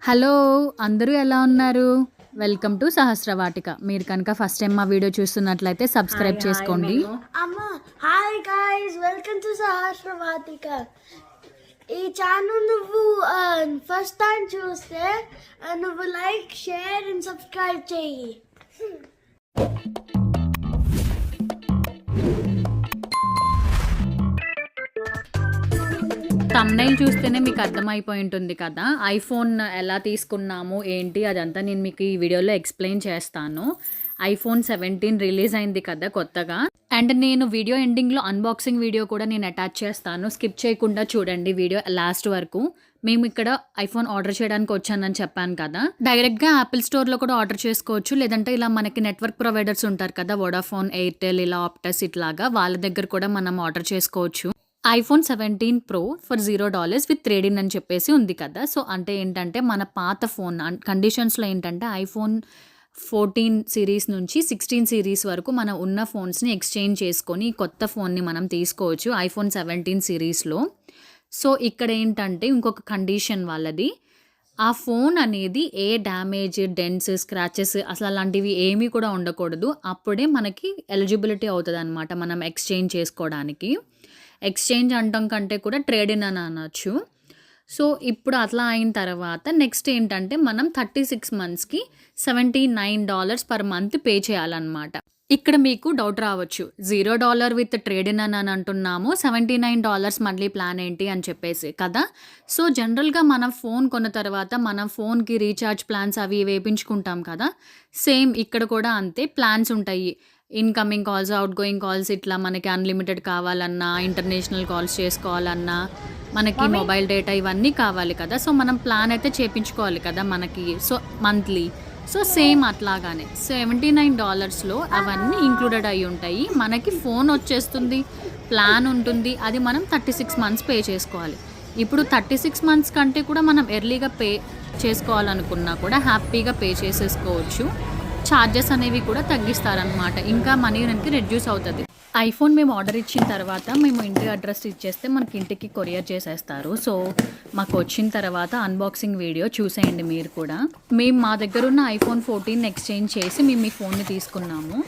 Hello! అందరూ ఎలా ఉన్నారు? Welcome to Sahasravatika. మీరు కనుక ఫస్ట్ టైం మా వీడియో చూస్తున్నట్లయితే సబ్స్క్రైబ్ చేసుకోండి. Hi guys, welcome to Sahasravatika. ఈ ఛానల్ నువ్వు ఫస్ట్ టైం చూస్తే నువ్వు లైక్, షేర్ అండ్ సబ్స్క్రైబ్ చేయి. థంబ్‌నెయిల్ చూస్తేనే మీకు అర్థమైపోయి ఉంటుంది కదా! ఐఫోన్ ఎలా తీసుకున్నాము, ఏంటి అదంతా నేను మీకు ఈ వీడియోలో ఎక్స్‌ప్లెయిన్ చేస్తాను. ఐఫోన్ 17 రిలీజ్ అయింది కదా కొత్తగా. అండ్ నేను వీడియో ఎండింగ్‌లో అన్బాక్సింగ్ వీడియో కూడా నేను అటాచ్ చేస్తాను. స్కిప్ చేయకుండా చూడండి వీడియో లాస్ట్ వరకు. మేము ఇక్కడ ఐఫోన్ ఆర్డర్ చేయడానికి వచ్చానని చెప్పాను కదా! డైరెక్ట్‌గా యాపిల్ స్టోర్‌లో కూడా ఆర్డర్ చేసుకోవచ్చు. లేదంటే ఇలా మనకి నెట్వర్క్ ప్రొవైడర్స్ ఉంటారు కదా! వోడాఫోన్, ఎయిర్టెల్, ఇలా ఆప్టస్ ఇట్లాగా వాళ్ళ దగ్గర కూడా మనం ఆర్డర్ చేసుకోవచ్చు. IPhone 17 pro for $0 with trade in అని చెప్పేసి ఉంది కదా! సో, అంటే ఏంటంటే మన పాత ఫోన్ కండిషన్స్‌లో ఏంటంటే ఐఫోన్ 14 సిరీస్ నుంచి 16 సిరీస్ వరకు మనం ఉన్న ఫోన్స్‌ని ఎక్స్‌చేంజ్ చేసుకొని కొత్త ఫోన్‌ని మనం తీసుకోవచ్చు ఐఫోన్ 17 సిరీస్‌లో. సో, ఇక్కడ ఏంటంటే ఇంకొక కండిషన్ వాళ్ళది. ఆ ఫోన్ అనేది ఏ డ్యామేజ్, డెంట్స్, స్క్రాచెస్ అసలు అలాంటివి ఏమీ కూడా ఉండకూడదు. అప్పుడే మనకి ఎలిజిబిలిటీ అవుతదనమాట మనం ఎక్స్‌చేంజ్ చేసుకోవడానికి. ఎక్స్‌చేంజ్ అనటం కంటే కూడా ట్రేడ్ ఇన్ అని అనొచ్చు. సో, ఇప్పుడు అట్లా అయిన తర్వాత నెక్స్ట్ ఏంటంటే మనం 36 మంత్స్‌కి $79 పర్ మంత్ పే చేయాలన్నమాట. ఇక్కడ మీకు డౌట్ రావచ్చు. $0 విత్ ట్రేడ్ ఇన్ అని అంటున్నాము. $79 మంత్లీ ప్లాన్ ఏంటి అని చెప్పేసి కదా! సో, జనరల్‌గా మనం ఫోన్ కొన్న తర్వాత మన ఫోన్‌కి రీచార్జ్ ప్లాన్స్ అవి వేపించుకుంటాం కదా! సేమ్ ఇక్కడ కూడా అంతే ప్లాన్స్ ఉంటాయి. ఇన్‌కమింగ్ కాల్స్, ఔట్‌గోయింగ్ కాల్స్ ఇట్లా మనకి అన్‌లిమిటెడ్ కావాలన్నా, ఇంటర్నేషనల్ కాల్స్ చేసుకోవాలన్నా, మనకి మొబైల్ డేటా ఇవన్నీ కావాలి కదా! సో, మనం ప్లాన్ అయితే చేపించుకోవాలి కదా మనకి. So, monthly. సో, సేమ్ అట్లాగానే $79లో అవన్నీ ఇంక్లూడెడ్ అయ్యి ఉంటాయి. మనకి ఫోన్ వచ్చేస్తుంది, ప్లాన్ ఉంటుంది. అది మనం 36 మంత్స్ పే చేసుకోవాలి. ఇప్పుడు 36 మంత్స్ కంటే కూడా మనం ఎర్లీగా పే చేసుకోవాలనుకున్నా కూడా హ్యాపీగా పే చేసేసుకోవచ్చు. ఛార్జెస్ అనేవి కూడా తగ్గిస్తారనమాట. ఇంకా మనీ మనకి రెడ్యూస్ అవుతుంది. ఐఫోన్ మేము ఆర్డర్ ఇచ్చిన తర్వాత మేము ఇంటి అడ్రస్ ఇచ్చేస్తే మనకి ఇంటికి కొరియర్ చేసేస్తారు. సో, మాకు వచ్చిన తర్వాత అన్బాక్సింగ్ వీడియో చూసేయండి మీరు కూడా. మేము మా దగ్గర ఉన్న ఐఫోన్ 14 ఎక్స్చేంజ్ చేసి మేము ఈ ఫోన్ని తీసుకున్నాము.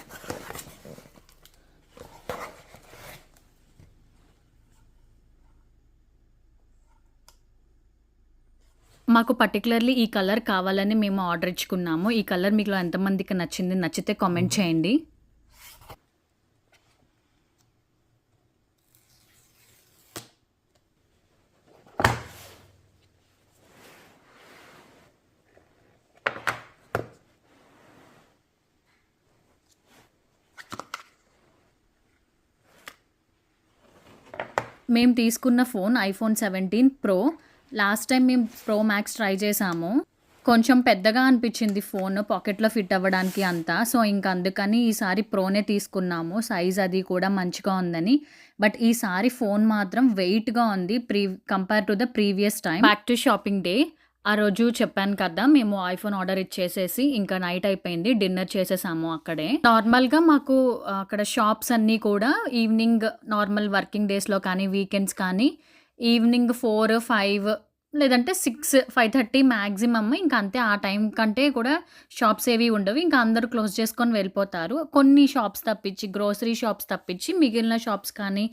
మాకు పర్టికులర్లీ ఈ కలర్ కావాలని మేము ఆర్డర్ ఇచ్చుకున్నాము. ఈ కలర్ మీలో ఎంతమందికి నచ్చింది? నచ్చితే కామెంట్ చేయండి. మేము తీసుకున్న phone iPhone 17 pro. Last time మేము ప్రో మ్యాక్స్ ట్రై చేసాము. కొంచెం పెద్దగా అనిపించింది ఫోన్ పాకెట్లో ఫిట్ అవ్వడానికి అంతా. సో, ఇంకా అందుకని ఈసారి ప్రోనే తీసుకున్నాము. సైజ్ అది కూడా మంచిగా ఉందని. బట్ ఈసారి ఫోన్ మాత్రం వెయిట్‌గా ఉంది. Compare to the previous time. Back to shopping day. ఆ రోజు చెప్పాను కదా! మేము ఐఫోన్ ఆర్డర్ ఇచ్చేసేసి ఇంకా నైట్ అయిపోయింది. డిన్నర్ చేసేసాము అక్కడే. నార్మల్‌గా మాకు అక్కడ షాప్స్ అన్నీ కూడా ఈవినింగ్ నార్మల్ వర్కింగ్ డేస్‌లో కానీ, వీకెండ్స్ కానీ ఈవినింగ్ 4, 5 లేదంటే 6, 5:30 మ్యాక్సిమమ్ ఇంక అంతే. ఆ టైం కంటే కూడా షాప్స్ ఏవి ఉండవు. ఇంకా అందరూ క్లోజ్ చేసుకొని వెళ్ళిపోతారు. కొన్ని షాప్స్ తప్పించి, గ్రోసరీ షాప్స్ తప్పించి మిగిలిన షాప్స్ కానీ,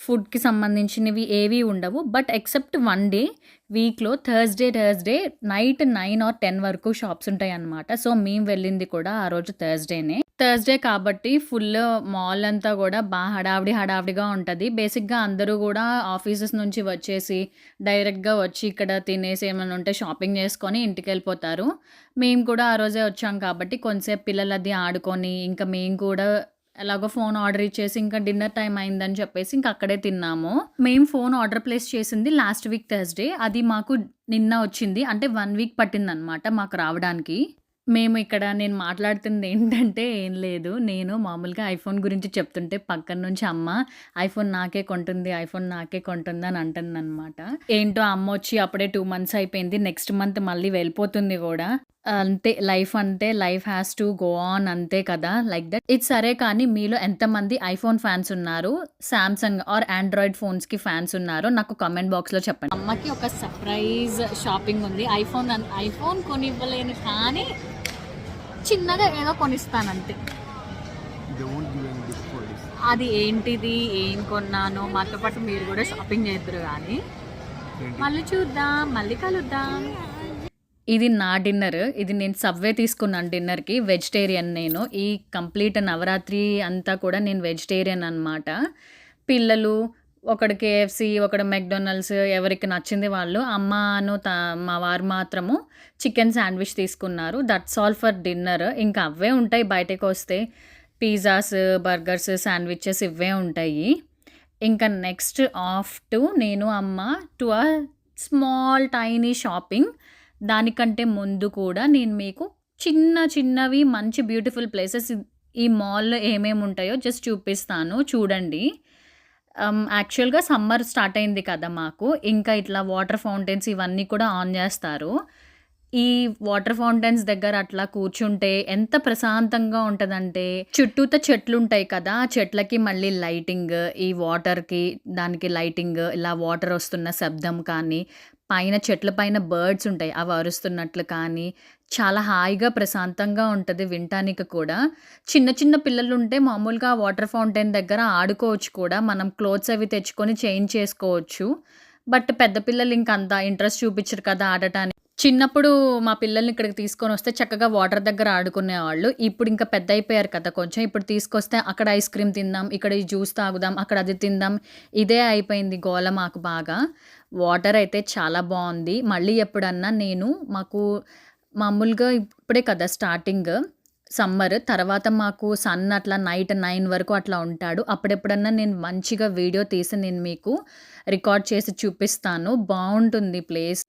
ఫుడ్‌కి సంబంధించినవి ఏవి ఉండవు. బట్ ఎక్సెప్ట్ వన్ డే వీక్‌లో థర్స్‌డే నైట్ 9 ఆర్ 10 వరకు షాప్స్ ఉంటాయన్నమాట. సో, మేము వెళ్ళింది కూడా ఆ రోజు థర్స్‌డేనే. థర్స్‌డే కాబట్టి ఫుల్ మాల్ అంతా కూడా హడావిడిగా ఉంటది. బేసిక్‌గా అందరూ కూడా ఆఫీసెస్ నుంచి వచ్చేసి డైరెక్ట్‌గా వచ్చి ఇక్కడ తినేసి ఏమైనా ఉంటే షాపింగ్ చేసుకొని ఇంటికెళ్ళిపోతారు. మేము కూడా ఆ రోజే వచ్చాం కాబట్టి కొంతసేపు పిల్లలది ఆడుకొని ఇంకా మేము కూడా ఎలాగో ఫోన్ ఆర్డర్ ఇచ్చేసి ఇంకా డిన్నర్ టైం అయిందని చెప్పేసి ఇంక అక్కడే తిన్నాము. మేము ఫోన్ ఆర్డర్ ప్లేస్ చేసింది లాస్ట్ వీక్ థర్స్‌డే. అది మాకు నిన్న వచ్చింది. అంటే 1 వీక్ పట్టిందనమాట మాకు రావడానికి. మేము ఇక్కడ నేను మాట్లాడుతుంది ఏంటంటే ఏం లేదు. నేను మామూలుగా ఐఫోన్ గురించి చెప్తుంటే పక్కన నుంచి అమ్మ ఐఫోన్ నాకే కొంటుంది అని అంటుందనమాట. ఏంటో అమ్మ వచ్చి అప్పుడే 2 మంత్స్ అయిపోయింది. నెక్స్ట్ మంత్ మళ్ళీ వెళ్ళిపోతుంది కూడా. అంతే లైఫ్ అంటే life has to go on అంతే కదా! Like that. ఇది సరే కానీ మీలో ఎంతమంది ఐఫోన్ ఫ్యాన్స్ ఉన్నారు? సామ్‌సంగ్ ఆర్ ఆండ్రాయిడ్ ఫోన్స్‌కి ఫ్యాన్స్ ఉన్నారో నాకు కామెంట్ బాక్స్‌లో చెప్పండి. అమ్మకి ఒక సర్ప్రైజ్ షాపింగ్ ఉంది. ఐఫోన్ కొనివ్వలేను కానీ చిన్నగా ఏదో కొనిస్తానంతే. అది ఏంటిది? ఏం కొన్నానో మాతో పాటు మీరు కూడా షాపింగ్ చేద్దురు కానీ మళ్ళీ చూద్దాం. మళ్ళీ కలుద్దాం. ఇది నా డిన్నర్. ఇది నేను సబ్వే తీసుకున్నాను డిన్నర్‌కి. వెజిటేరియన్ నేను. ఈ కంప్లీట్ నవరాత్రి అంతా కూడా నేను వెజిటేరియన్ అనమాట. పిల్లలు ఒకడు కేఎఫ్‌సి, ఒకడు మెక్‌డొనాల్డ్స్ ఎవరికి నచ్చింది వాళ్ళు. అమ్మను మా వారు మాత్రము చికెన్ శాండ్విచ్ తీసుకున్నారు. That's all for dinner. ఇంకా అవే ఉంటాయి బయటకొస్తే. పిజ్జాస్, బర్గర్స్, శాండ్విచెస్ ఇవే ఉంటాయి. ఇంకా నెక్స్ట్ ఆఫ్ టు నేను అమ్మ to a small tiny shopping. దానికంటే ముందు కూడా నేను మీకు చిన్నవి మంచి బ్యూటిఫుల్ ప్లేసెస్ ఈ మాల్‌లో ఏమేమి ఉంటాయో జస్ట్ చూపిస్తాను చూడండి. యాక్చువల్‌గా సమ్మర్ స్టార్ట్ అయింది కదా మాకు. ఇంకా ఇట్లా వాటర్ ఫౌంటైన్స్ ఇవన్నీ కూడా ఆన్ చేస్తారు. ఈ వాటర్ ఫౌంటైన్స్ దగ్గర అట్లా కూర్చుంటే ఎంత ప్రశాంతంగా ఉంటదంటే, చుట్టూతా చెట్లుంటాయి కదా! ఆ చెట్లకి మళ్ళీ లైటింగ్, ఈ వాటర్‌కి దానికి లైటింగ్, ఇలా వాటర్ వస్తున్న శబ్దం కానీ, పైన చెట్ల పైన బర్డ్స్ ఉంటాయి. అవి అరుస్తున్నట్లు కానీ, చాలా హాయిగా ప్రశాంతంగా ఉంటది వినటానికి కూడా. చిన్న పిల్లలుంటే మామూలుగా వాటర్ ఫౌంటైన్ దగ్గర ఆడుకోవచ్చు కూడా. మనం క్లోత్స్ అవి తెచ్చుకొని చేంజ్ చేసుకోవచ్చు. బట్ పెద్ద పిల్లలు ఇంక అంత ఇంట్రెస్ట్ చూపించరు కదా ఆడటానికి. చిన్నప్పుడు మా పిల్లల్ని ఇక్కడికి తీసుకొనొస్తే చక్కగా వాటర్ దగ్గర ఆడుకునేవాళ్ళు. ఇప్పుడు ఇంకా పెద్దయిపోయారు కదా కొంచెం. ఇప్పుడు తీసుకొస్తే అక్కడ ఐస్ క్రీమ్ తిందాం, ఇక్కడ ఈ జ్యూస్ తాగుదాం, అక్కడ అది తిందాం. ఇదే అయిపోయింది గోల మాకు బాగా. వాటర్ అయితే చాలా బావుంది. మళ్ళీ ఎప్పుడన్నా మాకు మామూలుగా ఇప్పుడే కదా స్టార్టింగ్ సమ్మర్. తర్వాత మాకు సన్ అట్లా నైట్ 9 వరకు అట్లా ఉంటాడు. అప్పుడెప్పుడన్నా నేను మంచిగా వీడియో తీసి నేను మీకు రికార్డ్ చేసి చూపిస్తాను. బావుంటుంది ప్లేస్.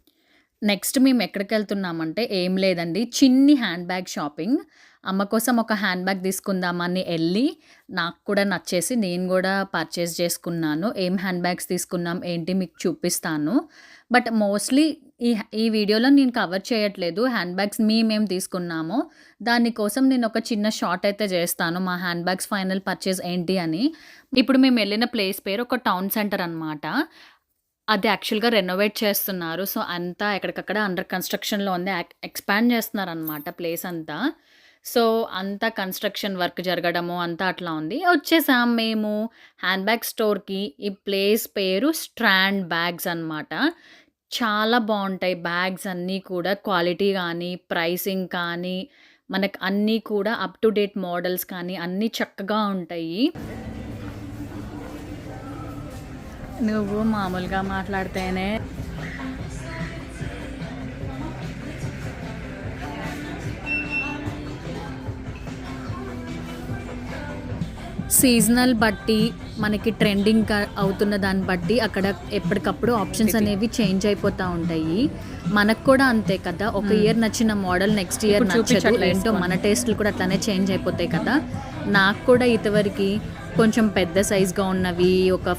నెక్స్ట్ మేము ఎక్కడికెళ్తున్నామంటే ఏం లేదండి. చిన్ని హ్యాండ్ బ్యాగ్ షాపింగ్. అమ్మ కోసం ఒక హ్యాండ్ బ్యాగ్ తీసుకుందామని ఎళ్ళి, నాకు కూడా నచ్చేసి నేను గూడా పర్చేస్ చేసుకున్నాను. ఏం హ్యాండ్ బ్యాగ్స్ తీసుకున్నాం ఏంటి మీకు చూపిస్తాను. బట్ మోస్ట్‌లీ ఈ వీడియోలో నేను కవర్ చేయట్లేదు హ్యాండ్ బ్యాగ్స్ మేమేం తీసుకున్నామో. దానికోసం నేను ఒక చిన్న షార్ట్ అయితే చేస్తాను. మా హ్యాండ్ బ్యాగ్స్ ఫైనల్ పర్చేస్ ఏంటి అని. ఇప్పుడు మేము ఎళ్ళిన ప్లేస్ పేరు ఒక టౌన్ సెంటర్ అనమాట. అది యాక్చువల్‌గా రెనోవేట్ చేస్తున్నారు. సో, అంతా ఎక్కడికక్కడ అండర్ కన్‌స్ట్రక్షన్‌లో ఉంది. ఎక్స్‌పాండ్ చేస్తున్నారనమాట ప్లేస్ అంతా. సో, అంతా కన్‌స్ట్రక్షన్ వర్క్ జరగడము అంతా అట్లా ఉంది. వచ్చేసాం మేము హ్యాండ్ బ్యాగ్ స్టోర్‌కి. ఈ ప్లేస్ పేరు స్ట్రాండ్ బ్యాగ్స్ అనమాట. చాలా బావుంటాయి బ్యాగ్స్ అన్నీ కూడా. క్వాలిటీ గానీ, ప్రైసింగ్ కానీ, మనకు అన్నీ కూడా అప్ టు డేట్ మోడల్స్ కానీ అన్నీ చక్కగా ఉంటాయి. నువ్వు మామూలుగా మాట్లాడితేనే సీజనల్ బట్టి మనకి ట్రెండింగ్ అవుతున్న దాన్ని బట్టి అక్కడ ఎప్పటికప్పుడు ఆప్షన్స్ అనేవి చేంజ్ అయిపోతూ ఉంటాయి. మనకు కూడా అంతే కదా. ఒక ఇయర్ నచ్చిన మోడల్ నెక్స్ట్ ఇయర్ నచ్చదు. ఏంటో మన టేస్ట్లు కూడా అట్లానే చేంజ్ అయిపోతాయి కదా. నాకు కూడా ఇంతవరకు కొంచెం పెద్ద సైజ్‌గా ఉన్నవి, ఒక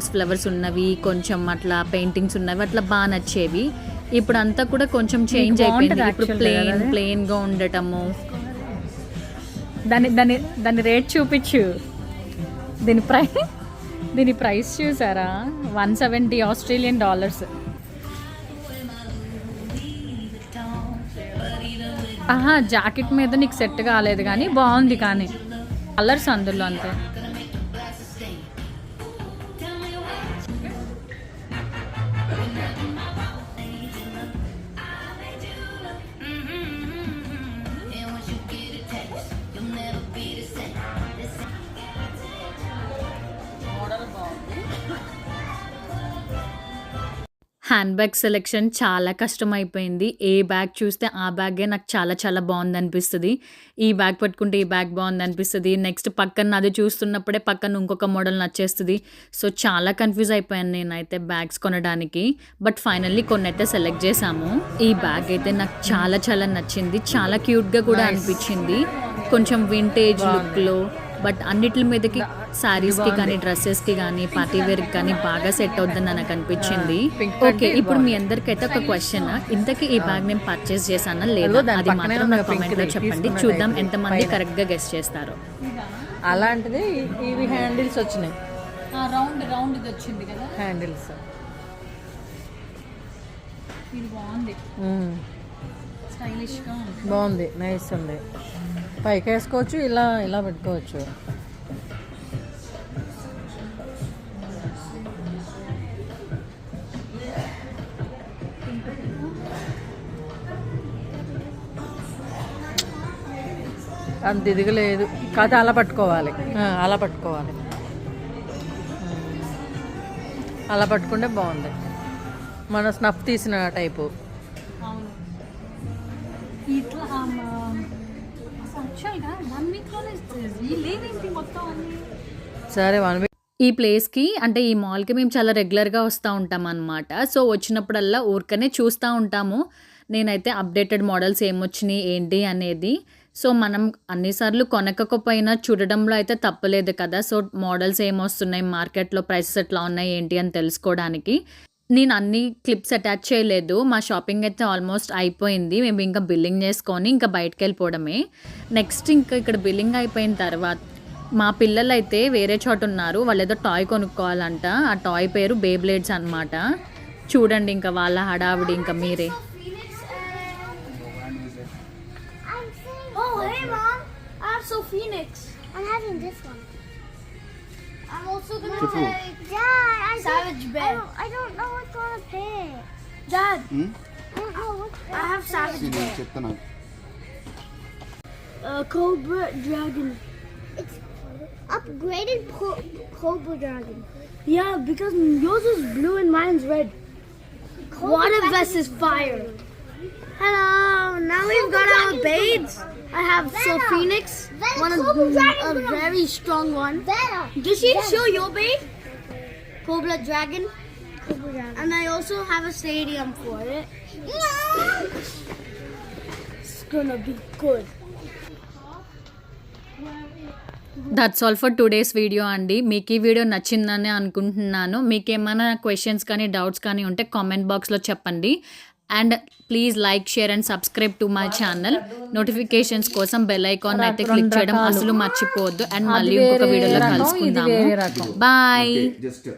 ఫ్లవర్స్ ఉన్నవి, కొంచెం అట్లా పెయింటింగ్స్ ఉన్నవి అట్లా బాగా నచ్చేవి. ఇప్పుడు అంతా కూడా కొంచెం చేంజ్ అయిపోయింది. ఇప్పుడు ప్లెయిన్‌గా ఉండటము. దాని రేట్ చూపించు. దీని ప్రైస్ చూసారా? $170. ఆహా, జాకెట్ మీద నీకు సెట్ కాలేదు కానీ బాగుంది. కానీ కలర్స్ అందులో అంతే. హ్యాండ్ బ్యాగ్ సెలెక్షన్ చాలా కష్టమైపోయింది. ఏ బ్యాగ్ చూస్తే ఆ బ్యాగే నాకు చాలా బాగుందనిపిస్తుంది. ఈ బ్యాగ్ పట్టుకుంటే ఈ బ్యాగ్ బాగుందనిపిస్తుంది. నెక్స్ట్ పక్కన అది చూస్తున్నప్పుడే పక్కన ఇంకొక మోడల్ నచ్చేస్తుంది. సో చాలా కన్ఫ్యూజ్ అయిపోయాను నేనైతే బ్యాగ్స్ కొనడానికి. బట్ ఫైనల్లీ కొన్నైతే సెలెక్ట్ చేశాము. ఈ బ్యాగ్ అయితే నాకు చాలా నచ్చింది. చాలా క్యూట్గా కూడా అనిపించింది. కొంచెం వింటేజ్ లుక్లో. బట్ అన్నిటి మీదకి శారీస్కి కానీ డ్రెస్సెస్కి కానీ పార్టీ వేర్కి కానీ బాగా సెట్ అవుతుందని నాకు అనిపించింది. పింక్ ఓకే, ఇప్పుడు మీ అందరికైతే ఒక క్వశ్చన్, ఇంతకీ ఈ బ్యాగ్ నేను పర్చేస్ చేశానా లేదా అది మాత్రం నాకు కామెంట్లో చెప్పండి. చూద్దాం ఎంతమంది కరెక్ట్గా గెస్ చేస్తారో. అలాంటిది ఇవి హ్యాండిల్స్ వచ్చినాయి, రౌండ్ ఇది వచ్చింది కదా, హ్యాండిల్స్ ఇది బాగుంది, స్టైలిష్గా ఉంది. బాగుంది, నైస్ ఉంది. పైకి వేసుకోవచ్చు, ఇలా పెట్టుకోవచ్చు. అంత ఇదిగా లేదు, కాదు అలా పట్టుకోవాలి, అలా పట్టుకోవాలి. అలా పట్టుకుంటే బాగుంది, మన స్నఫ్ తీసిన టైపు. అవును, ఇట్లా యాక్చువల్గా 1 వీక్లోనే లేదేంటి మొత్తం అన్ని. సరే 1 వీక్. ఈ ప్లేస్కి అంటే ఈ మాల్కి మేము చాలా రెగ్యులర్గా వస్తూ ఉంటాం అన్నమాట. సో వచ్చినప్పుడల్లా ఊరికనే చూస్తూ ఉంటాము. నేనైతే అప్డేటెడ్ మోడల్స్ ఏమొచ్చినాయి ఏంటి అనేది. సో మనం అన్నిసార్లు కొనకపోయినా చూడడంలో అయితే తప్పలేదు కదా. సో మోడల్స్ ఏమొస్తున్నాయి, మార్కెట్లో ప్రైసెస్ ఎట్లా ఉన్నాయి ఏంటి అని తెలుసుకోవడానికి. నేను అన్ని క్లిప్స్ అటాచ్ చేయలేదు. మా షాపింగ్ అయితే ఆల్మోస్ట్ అయిపోయింది. మేము ఇంకా బిల్లింగ్ చేసుకొని ఇంకా బయటకు వెళ్ళిపోవడమే. నెక్స్ట్ ఇంకా ఇక్కడ బిల్లింగ్ అయిపోయిన తర్వాత మా పిల్లలు అయితే వేరే చోట ఉన్నారు. వాళ్ళు ఏదో టాయ్ కొనుక్కోవాలంట. ఆ టాయ్ పేరు బేబ్లేడ్స్ అన్నమాట. చూడండి ఇంకా వాళ్ళ హడావిడి ఇంకా మీరే. Oh, hey mom, I have So Phoenix. I'm having this one. I'm also gonna Chifu. take Dad, Savage Bear. I don't know what's on the pick. Dad, I don't know what's I have Savage Bear. చెప్తాను. Cobra Dragon. It's upgraded Cobra Dragon. Yeah, because yours is blue and mine's red. Water versus fire. Hello, now we've got our babes. I have So Phoenix, one of a very strong one. Does she show your babe? Cobra Dragon. And I also have a stadium for it. It's gonna be good. That's all for today's video అండి. మీకు ఈ video నచ్చిందని అనుకుంటున్నాను. మీకు ఏమైనా questions కానీ doubts కానీ ఉంటే కామెంట్ బాక్స్లో చెప్పండి. And please like, share and subscribe to my channel. Notifications కోసం బెల్ ఐకాన్ అయితే క్లిక్ చేయడం అసలు మర్చిపోవద్దు. అండ్ మళ్ళీ ఇంకొక వీడియోలో కలుసుకుందాము. బాయ్. జస్ట్